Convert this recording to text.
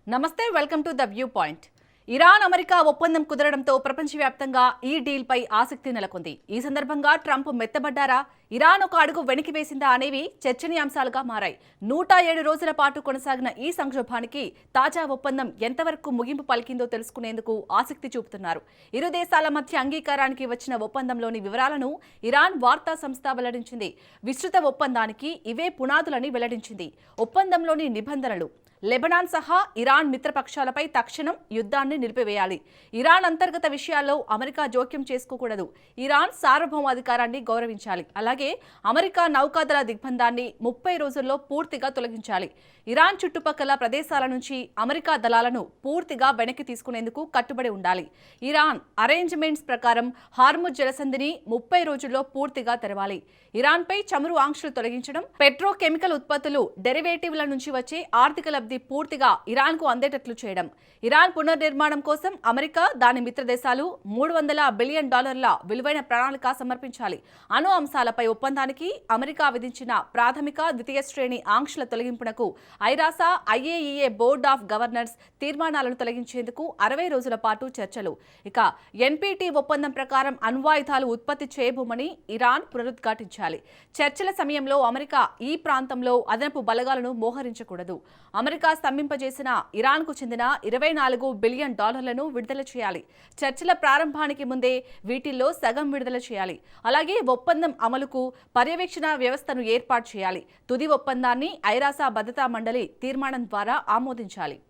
నమస్తే, welcome to the view point. Iran America ఒప్పందం కుదరడంతో ప్రపంచవ్యాప్తంగా ఈ డీల్ పై ఆసక్తి నెలకొంది. ఈ సందర్భంగా ట్రంప్ మెత్తబడ్డారా, ఇరాన్ ఒక అడుగు వెనక్కి వేసిందా అనేవి చర్చనీయాంశాలుగా మారాయి. 107 రోజుల పాటు కొనసాగిన ఈ సంక్షోభానికి తాజా ఒప్పందం ఎంతవరకు ముగింపు పలికిందో తెలుసుకునేందుకు ఆసక్తి చూపుతున్నారు. ఇరు దేశాల మధ్య అంగీకారానికి వచ్చిన ఒప్పందంలోని వివరాలను ఇరాన్ వార్తా సంస్థ వెల్లడించింది. విస్తృత ఒప్పందానికి ఇవే పునాదులని వెల్లడించింది. ఒప్పందంలోని నిబంధనలు: లెబనాన్ సహా ఇరాన్ మిత్రపక్షాలపై తక్షణం యుద్ధాన్ని నిలిపివేయాలి. ఇరాన్ అంతర్గత విషయాల్లో అమెరికా జోక్యం చేసుకోకూడదు. ఇరాన్ సార్వభౌమాధికారాన్ని గౌరవించాలి. అలాగే అమెరికా నౌకాదళ దిగ్బంధాన్ని 30 రోజుల్లో పూర్తిగా తొలగించాలి. ఇరాన్ చుట్టుపక్కల ప్రదేశాల నుంచి అమెరికా దళాలను పూర్తిగా వెనక్కి తీసుకునేందుకు కట్టుబడి ఉండాలి. ఇరాన్ అరేంజ్మెంట్స్ ప్రకారం హార్ముజ్ జలసంధిని 30 రోజుల్లో పూర్తిగా తెరవాలి. ఇరాన్పై చమురు ఆంక్షలు తొలగించడం, పెట్రోకెమికల్ ఉత్పత్తులు, డెరివేటివ్ల నుంచి వచ్చే ఆర్థిక లబ్ధి పూర్తిగా ఇరాన్కు అందేటట్లు చేయడం. ఇరాన్ పునర్నిర్మాణం కోసం అమెరికా, దాని మిత్ర దేశాలు $300 బిలియన్ విలువైన ప్రణాళిక సమర్పించాలి. అణు అంశాలపై ఒప్పందానికి అమెరికా విధించిన ప్రాథమిక, ద్వితీయ శ్రేణి ఆంక్షల తొలగింపునకు ఐరాసా, IAEA బోర్డ్ ఆఫ్ గవర్నర్స్ తీర్మానాలను తొలగించేందుకు 60 రోజుల పాటు చర్చలు. ఇక NPT ఒప్పందం ప్రకారం అణ్వాయుధాలు ఉత్పత్తి చేయబోమని ఇరాన్ పునరుద్ఘాటించాలి. చర్చల సమయంలో అమెరికా ఈ ప్రాంతంలో అదనపు బలగాలను మోహరించకూడదు. అమెరికా స్తంభింపజేసిన ఇరాన్కు చెందిన $24 బిలియన్ విడుదల చేయాలి. చర్చల ప్రారంభానికి ముందే వీటిల్లో సగం విడుదల చేయాలి. అలాగే ఒప్పందం అమలుకు పర్యవేక్షణ వ్యవస్థను ఏర్పాటు చేయాలి. తుది ఒప్పందాన్ని ఐరాసా భద్రతా మండలి తీర్మానం ద్వారా ఆమోదించాలి.